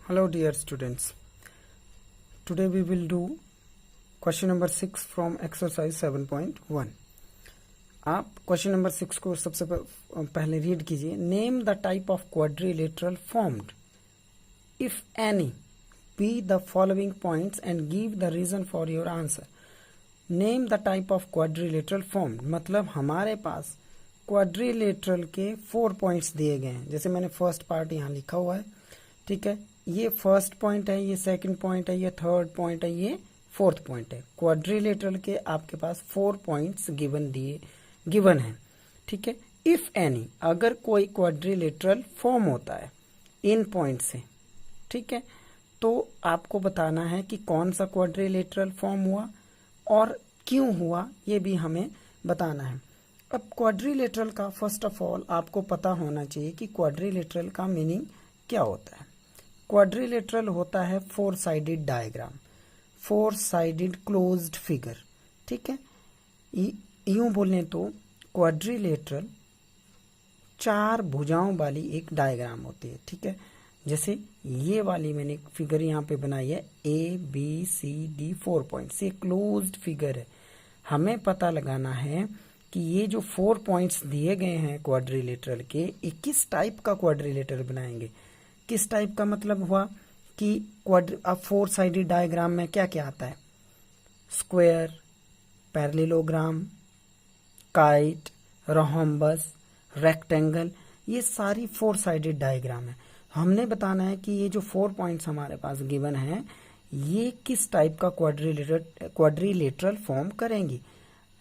Hello dear students, today we will do question number 6 from exercise 7.1. आप question number 6 को सबसे पहले read कीजिए. Name the type of quadrilateral formed if any by the following points and give the reason for your answer. Name the type of quadrilateral formed मतलब हमारे पास quadrilateral के 4 points दिए गए हैं. जैसे मैंने फर्स्ट पार्ट यहाँ लिखा हुआ है, ठीक है. ये फर्स्ट पॉइंट है, ये सेकंड पॉइंट है, ये थर्ड पॉइंट है, ये फोर्थ पॉइंट है. क्वाड्रिलेटरल के आपके पास 4 पॉइंट्स गिवन है, ठीक है. इफ एनी अगर कोई क्वाड्रिलेटरल फॉर्म होता है इन पॉइंट से, ठीक है, तो आपको बताना है कि कौन सा क्वाड्रिलेटरल फॉर्म हुआ और क्यों हुआ, ये भी हमें बताना है. अब क्वाड्रिलेटरल का फर्स्ट ऑफ ऑल आपको पता होना चाहिए कि क्वाड्रिलेटरल का मीनिंग क्या होता है. क्वाड्रिलेटरल होता है 4 sided diagram, 4 sided closed figure, ठीक है. यूं बोलें तो क्वाड्रिलेटरल 4 भुजाओं वाली एक डायग्राम होती है, ठीक है. जैसे ये वाली मैंने एक फिगर यहाँ पे बनाई है ABCD 4 पॉइंट्स, ये क्लोज्ड फिगर है. हमें पता लगाना है कि ये जो 4 पॉइंट्स दिए गए हैं क्वाड्रिलेटरल के, ये किस टाइप का क्वाड्रिलेटरल बनाएंगे. किस टाइप का मतलब हुआ कि अब 4 साइडेड डायग्राम में क्या क्या आता है, square, parallelogram, kite, rhombus, rectangle, ये सारी 4 साइडेड डायग्राम है. हमने बताना है कि ये जो 4 पॉइंट्स हमारे पास गिवन है, ये किस टाइप का क्वाड्रिलेटरल फॉर्म करेंगी.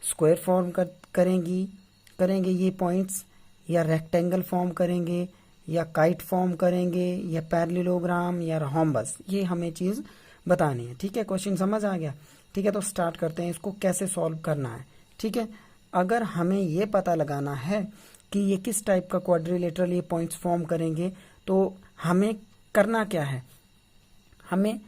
स्क्वायर फॉर्म करेंगे ये पॉइंट्स, या रेक्टेंगल फॉर्म करेंगे, या काइट फॉर्म करेंगे, या पैरेललोग्राम, या रोम्बस. ये हमें चीज बतानी है, ठीक है. क्वेश्चन समझ आ गया, ठीक है. तो स्टार्ट करते हैं, इसको कैसे सॉल्व करना है, ठीक है. अगर हमें ये पता लगाना है कि ये किस टाइप का क्वाड्रिलेटरल ये पॉइंट्स फॉर्म करेंगे, तो हमें करना क्या है, हमें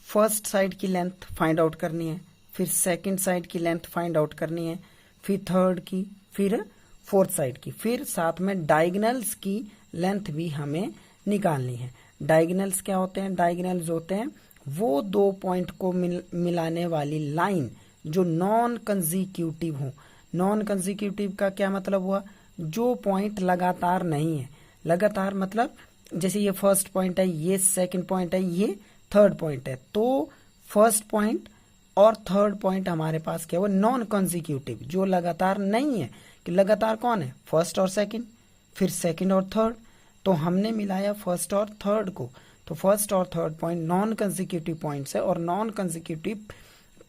फर्स्ट साइड की लेंथ फाइंड आउट करनी है, फिर सेकंड साइड की लेंथ फाइंड आउट करनी है, फिर थर्ड की, फिर फोर्थ साइड की, फिर साथ में डायगोनल्स की लेंथ भी हमें निकालनी है. डायगोनल्स क्या होते हैं, डायगोनल्स होते हैं वो 2 पॉइंट को मिलाने वाली लाइन जो नॉन कंसेक्यूटिव हो. नॉन कंसेक्यूटिव का क्या मतलब हुआ, जो पॉइंट लगातार नहीं है. लगातार मतलब जैसे ये फर्स्ट पॉइंट है, ये सेकंड पॉइंट है, ये थर्ड पॉइंट है, तो फर्स्ट पॉइंट और थर्ड पॉइंट हमारे पास क्या हुआ, नॉन कंसेक्यूटिव, जो लगातार नहीं है. कि लगातार कौन है, फर्स्ट और सेकंड, फिर सेकंड और थर्ड. तो हमने मिलाया फर्स्ट और थर्ड को, तो फर्स्ट और third point non consecutive points है, और नॉन कंसेक्यूटिव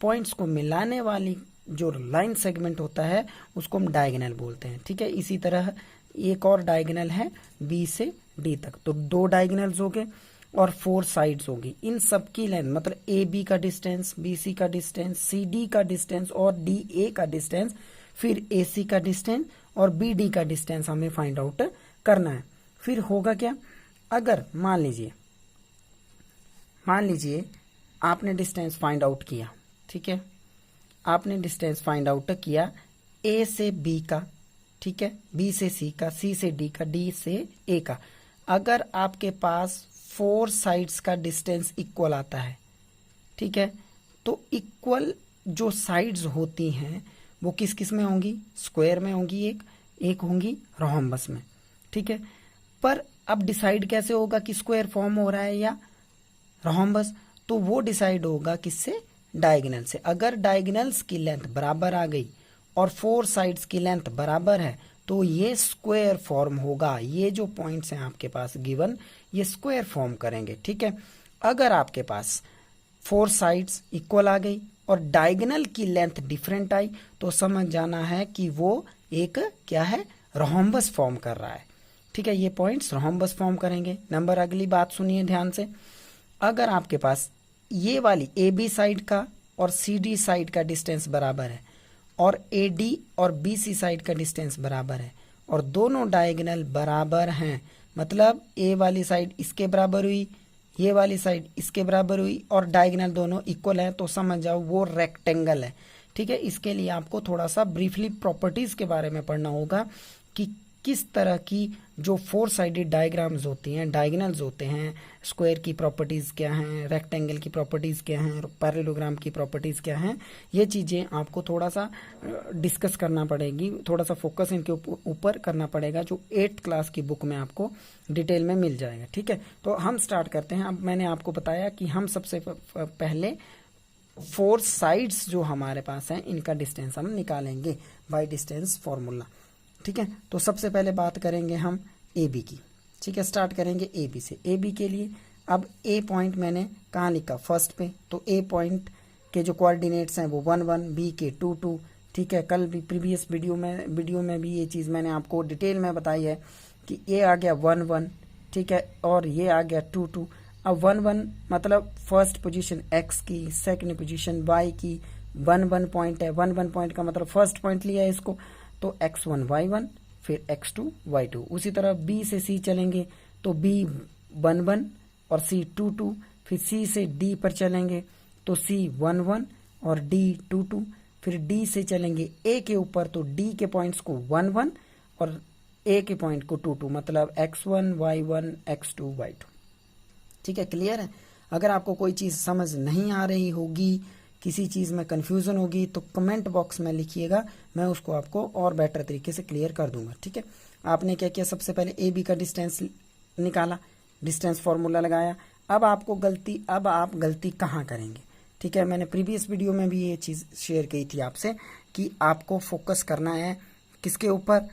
पॉइंट्स को मिलाने वाली जो लाइन सेगमेंट होता है उसको हम डायगोनल बोलते हैं, ठीक है. इसी तरह एक और डायगोनल है B से D तक, तो 2 डायगोनल्स हो गए और 4 साइड्स होगी. इन सब की लेंथ मतलब AB का डिस्टेंस, BC का डिस्टेंस, CD का डिस्टेंस और DA का डिस्टेंस, फिर AC का डिस्टेंस और BD का डिस्टेंस हमें फाइंड आउट करना है. फिर होगा क्या, अगर मान लीजिए आपने डिस्टेंस फाइंड आउट किया, ठीक है. आपने डिस्टेंस फाइंड आउट किया A से B का, ठीक है, B से C का, C से D का, D से A का. अगर आपके पास 4 साइड्स का डिस्टेंस इक्वल आता है, ठीक है, तो इक्वल जो साइड्स होती हैं वो किस किस में होंगी, स्क्वायर में होंगी, एक होंगी रोम्बस में, ठीक है. पर अब डिसाइड कैसे होगा कि स्क्वायर फॉर्म हो रहा है या रोम्बस, तो वो डिसाइड होगा किससे, डायगोनल से. अगर डायगोनल्स की लेंथ बराबर आ गई और 4 साइड्स की लेंथ बराबर है तो ये स्क्वायर फॉर्म होगा. ये जो पॉइंट्स हैं आपके पास गिवन, ये स्क्वायर फॉर्म करेंगे, ठीक है. अगर आपके पास 4 साइड्स इक्वल आ गई और डायगोनल की लेंथ डिफरेंट आई, तो समझ जाना है कि वो एक क्या है, रोम्बस फॉर्म कर रहा है, ठीक है. ये पॉइंट्स रोम्बस फॉर्म करेंगे. नंबर अगली बात सुनिए ध्यान से. अगर आपके पास ये वाली AB साइड का और CD साइड का डिस्टेंस बराबर है, और AD और BC साइड का डिस्टेंस बराबर है, और दोनों डायगोनल बराबर हैं, मतलब A वाली साइड इसके बराबर हुई, ये वाली साइड इसके बराबर हुई, और डायगोनल दोनों इक्वल हैं, तो समझ जाओ वो रेक्टेंगल है, ठीक है. इसके लिए आपको थोड़ा सा ब्रीफली प्रॉपर्टीज के बारे में पढ़ना होगा कि किस तरह की जो 4 साइडेड डायग्राम्स होती हैं, डायगोनल्स होते हैं, स्क्वायर की प्रॉपर्टीज़ क्या हैं, रेक्टेंगल की प्रॉपर्टीज़ क्या हैं, पैरेललोग्राम की प्रॉपर्टीज़ क्या हैं, ये चीज़ें आपको थोड़ा सा डिस्कस करना पड़ेगी, थोड़ा सा फोकस इनके ऊपर करना पड़ेगा, जो 8th क्लास की बुक में आपको डिटेल में मिल जाएगा। ठीक है, तो हम स्टार्ट करते हैं। अब मैंने आपको बताया कि हम सबसे पहले 4 साइड्स जो हमारे पास हैं इनका डिस्टेंस हम निकालेंगे बाय डिस्टेंस फॉर्मूला। ठीक है, तो सबसे पहले बात करेंगे हम ए बी की। ठीक है, स्टार्ट करेंगे ए बी से। ए बी के लिए अब ए पॉइंट मैंने कहाँ लिखा, फर्स्ट पे, तो ए पॉइंट के जो कोऑर्डिनेट्स हैं वो 1 1, बी के 2 2। ठीक है, कल भी प्रीवियस वीडियो में भी ये चीज़ मैंने आपको डिटेल में बताई है कि ए आ गया 1 1, ठीक है, और ये आ गया 2 2। अब 1 1 मतलब फर्स्ट पोजीशन x की, सेकंड पोजीशन y की, 1 1 पॉइंट है, 1 1 पॉइंट का मतलब फर्स्ट पॉइंट लिया है इसको, तो x1 y1 फिर x2 y2। उसी तरह b से c चलेंगे तो b 1 1 और c 2 2, फिर c से d पर चलेंगे तो c 1 1 और d 2 2, फिर d से चलेंगे a के ऊपर तो d के पॉइंट्स को 1 1 और a के पॉइंट को 2 2, मतलब x1 y1 x2 y2। ठीक है, क्लियर है। अगर आपको कोई चीज़ समझ नहीं आ रही होगी, किसी चीज़ में कन्फ्यूज़न होगी तो कमेंट बॉक्स में लिखिएगा, मैं उसको आपको और बेटर तरीके से क्लियर कर दूंगा। ठीक है, आपने क्या किया, सबसे पहले ए बी का डिस्टेंस निकाला, डिस्टेंस फॉर्मूला लगाया। अब आप गलती कहाँ करेंगे। ठीक है, मैंने प्रीवियस वीडियो में भी ये चीज़ शेयर की थी आपसे कि आपको फोकस करना है किसके ऊपर,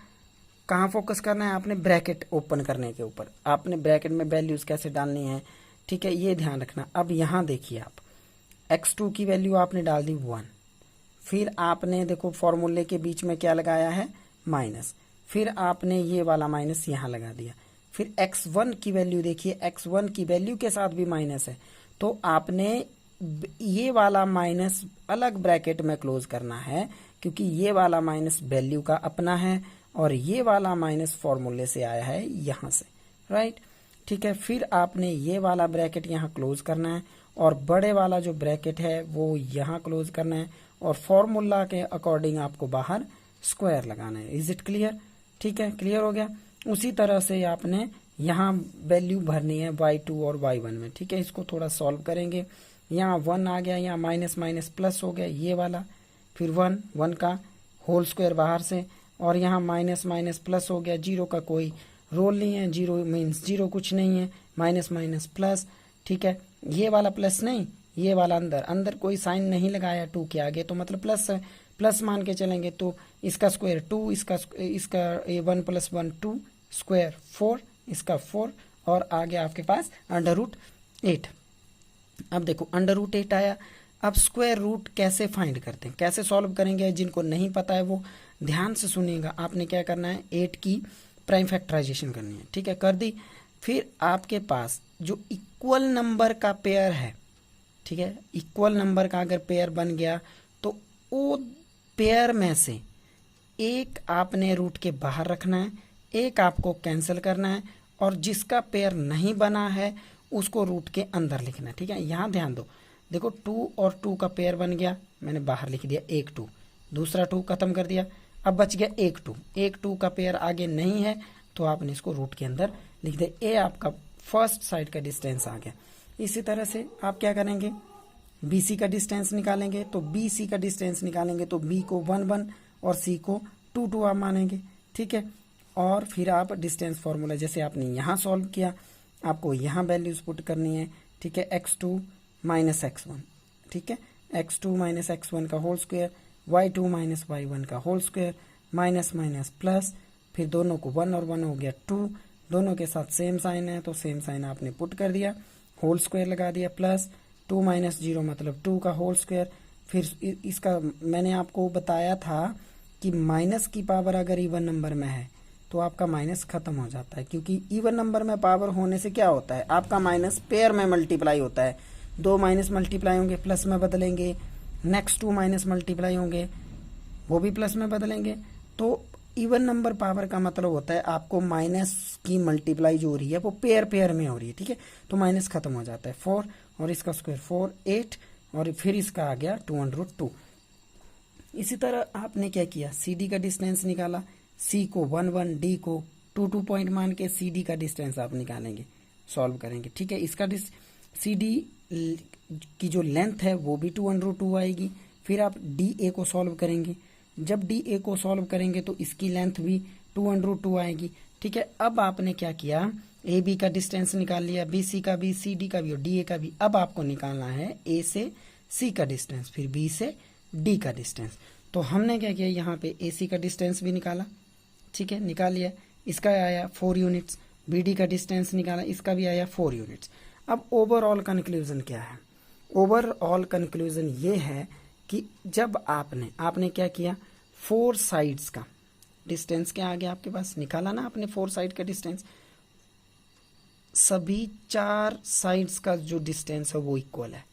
कहाँ फोकस करना है, आपने ब्रैकेट ओपन करने के ऊपर, आपने ब्रैकेट में वैल्यूज़ कैसे डालनी है। ठीक है, ये ध्यान रखना। अब यहाँ देखिए, आप x2 की वैल्यू आपने डाल दी 1, फिर आपने देखो फॉर्मूले के बीच में क्या लगाया है, माइनस, फिर आपने ये वाला माइनस यहाँ लगा दिया, फिर x1 की वैल्यू देखिए, x1 की वैल्यू के साथ भी माइनस है, तो आपने ये वाला माइनस अलग ब्रैकेट में क्लोज करना है, क्योंकि ये वाला माइनस वैल्यू का अपना है और ये वाला माइनस फॉर्मूले से आया है यहाँ से, राइट। ठीक है, फिर आपने ये वाला ब्रैकेट यहाँ क्लोज करना है और बड़े वाला जो ब्रैकेट है वो यहाँ क्लोज करना है और फॉर्मूला के अकॉर्डिंग आपको बाहर स्क्वायर लगाना है। Is it clear. ठीक है, क्लियर हो गया। उसी तरह से आपने यहाँ वैल्यू भरनी है y2 और y1 में। ठीक है, इसको थोड़ा सॉल्व करेंगे। यहाँ 1 आ गया, यहाँ माइनस माइनस प्लस हो गया ये वाला, फिर 1 1 का होल स्क्वायर बाहर से, और यहाँ माइनस माइनस प्लस हो गया, जीरो का कोई रोल नहीं है, जीरो मीन्स जीरो कुछ नहीं है, माइनस माइनस प्लस। ठीक है, ये वाला प्लस नहीं, ये वाला अंदर कोई साइन नहीं लगाया 2 के आगे, तो मतलब प्लस है, प्लस मान के चलेंगे तो इसका स्क्वायर 2, इसका 1 + 1 2 स्क्वायर 4, इसका 4 और आ गया आपके पास √8। अब देखो √8 आया। अब स्क्वायर रूट कैसे फाइंड करते हैं, कैसे सॉल्व करेंगे, जिनको नहीं पता है वो ध्यान से सुनिएगा। आपने क्या करना है, 8 की प्राइम फैक्टराइजेशन करनी है। ठीक है, कर दी। फिर आपके पास जो इक्वल नंबर का पेयर है, ठीक है, इक्वल नंबर का अगर पेयर बन गया तो वो पेयर में से एक आपने रूट के बाहर रखना है, एक आपको कैंसिल करना है, और जिसका पेयर नहीं बना है उसको रूट के अंदर लिखना है। ठीक है, यहाँ ध्यान दो, देखो 2 और 2 का पेयर बन गया, मैंने बाहर लिख दिया 1 2, दूसरा 2 खत्म कर दिया, अब बच गया 1 2 का पेयर आगे नहीं है तो आपने इसको रूट के अंदर लिख दिया। ये आपका फर्स्ट साइड का डिस्टेंस आ गया। इसी तरह से आप क्या करेंगे, BC का डिस्टेंस निकालेंगे, तो BC का डिस्टेंस निकालेंगे तो B को 1 1 और C को 2 2 आप मानेंगे। ठीक है, और फिर आप डिस्टेंस फॉर्मूला जैसे आपने यहाँ सॉल्व किया, आपको यहाँ वैल्यूज पुट करनी है। ठीक है, x2 - x1, ठीक है, x2 - x1 का होल स्क्वायर, y2 - y1 का whole square, minus minus plus, फिर दोनों को 1 और 1 हो गया 2, दोनों के साथ सेम साइन है तो सेम साइन आपने पुट कर दिया, होल स्क्वायर लगा दिया, प्लस 2 - 0 मतलब 2 का होल स्क्वायर। फिर इसका मैंने आपको बताया था कि माइनस की पावर अगर इवन नंबर में है तो आपका माइनस खत्म हो जाता है, क्योंकि इवन नंबर में पावर होने से क्या होता है, आपका माइनस पेयर में मल्टीप्लाई होता है, 2 माइनस मल्टीप्लाई होंगे प्लस में बदलेंगे, नेक्स्ट 2 माइनस मल्टीप्लाई होंगे वो भी प्लस में बदलेंगे। तो इवन नंबर पावर का मतलब होता है आपको माइनस की मल्टीप्लाई जो हो रही है वो पेयर में हो रही है। ठीक है, तो माइनस खत्म हो जाता है, 4 और इसका स्क्वायर 4 8 और फिर इसका आ गया 2√2। इसी तरह आपने क्या किया, CD का डिस्टेंस निकाला, C को 1 1, D को टू पॉइंट मान के सी डी का डिस्टेंस आप निकालेंगे, सॉल्व करेंगे। ठीक है, इसका सी डी की जो लेंथ है वो भी 2√2 आएगी। फिर आप डी ए को सॉल्व करेंगे, जब डी ए को सॉल्व करेंगे तो इसकी लेंथ भी 2√2 आएगी। ठीक है, अब आपने क्या किया, ए बी का डिस्टेंस निकाल लिया, बी सी का भी, सी डी का भी और डी ए का भी। अब आपको निकालना है ए से सी का डिस्टेंस, फिर बी से डी का डिस्टेंस। तो हमने क्या किया, यहाँ पे ए सी का डिस्टेंस भी निकाला। ठीक है, निकाल लिया, इसका आया 4 यूनिट्स। बी डी का डिस्टेंस निकाला, इसका भी आया 4 यूनिट्स। अब ओवरऑल कंक्लूजन क्या है, ओवरऑल कंक्लूजन ये है कि जब आपने क्या किया, 4 साइड्स का डिस्टेंस क्या आ गया आपके पास, निकाला ना आपने 4 साइड का डिस्टेंस, सभी 4 साइड्स का जो डिस्टेंस है वो इक्वल है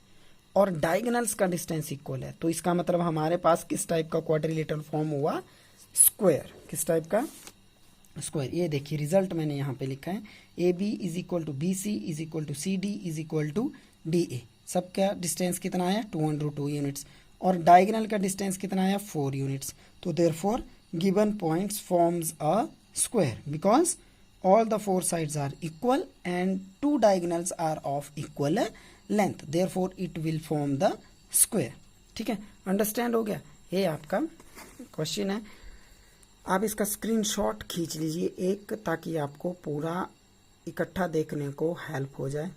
और डायगोनल्स का डिस्टेंस इक्वल है। तो इसका मतलब हमारे पास किस टाइप का क्वाड्रिलेटरल फॉर्म हुआ, स्क्वायर। किस टाइप का, स्क्वायर। ये देखिए रिजल्ट मैंने यहाँ पे लिखा है, A B is equal to B C is equal to C D is equal to D A. सबका डिस्टेंस कितना आया, 202 यूनिट्स, और डायगोनल का डिस्टेंस कितना आया, 4 यूनिट्स। तो therefore given points forms a square because all the 4 sides are equal and 2 diagonals are of equal length, therefore it will form the square। ठीक है, अंडरस्टैंड हो गया। ये आपका क्वेश्चन है, आप इसका स्क्रीनशॉट खींच लीजिए एक, ताकि आपको पूरा इकट्ठा देखने को हेल्प हो जाए।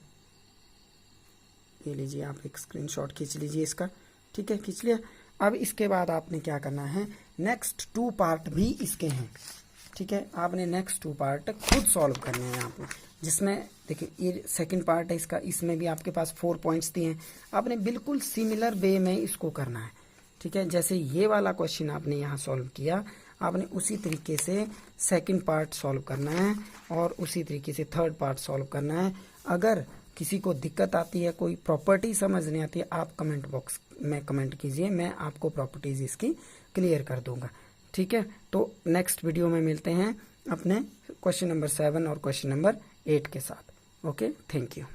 ये लीजिए, आप एक स्क्रीनशॉट खींच लीजिए इसका। ठीक है, खींच लिया। अब इसके बाद आपने क्या करना है, नेक्स्ट 2 पार्ट भी इसके हैं। ठीक है, आपने नेक्स्ट 2 पार्ट खुद सॉल्व करने हैं आपने, जिसमें देखिए ये सेकंड पार्ट है इसका, इसमें भी आपके पास 4 पॉइंट्स दिए हैं। आपने बिल्कुल सिमिलर वे में इसको करना है। ठीक है, जैसे ये वाला क्वेश्चन आपने यहाँ सॉल्व किया, आपने उसी तरीके से सेकंड पार्ट सॉल्व करना है और उसी तरीके से थर्ड पार्ट सॉल्व करना है। अगर किसी को दिक्कत आती है, कोई प्रॉपर्टी समझ नहीं आती है, आप कमेंट बॉक्स में कमेंट कीजिए, मैं आपको प्रॉपर्टीज इसकी क्लियर कर दूंगा। ठीक है, तो नेक्स्ट वीडियो में मिलते हैं अपने क्वेश्चन नंबर 7 और क्वेश्चन नंबर 8 के साथ। Okay, thank you.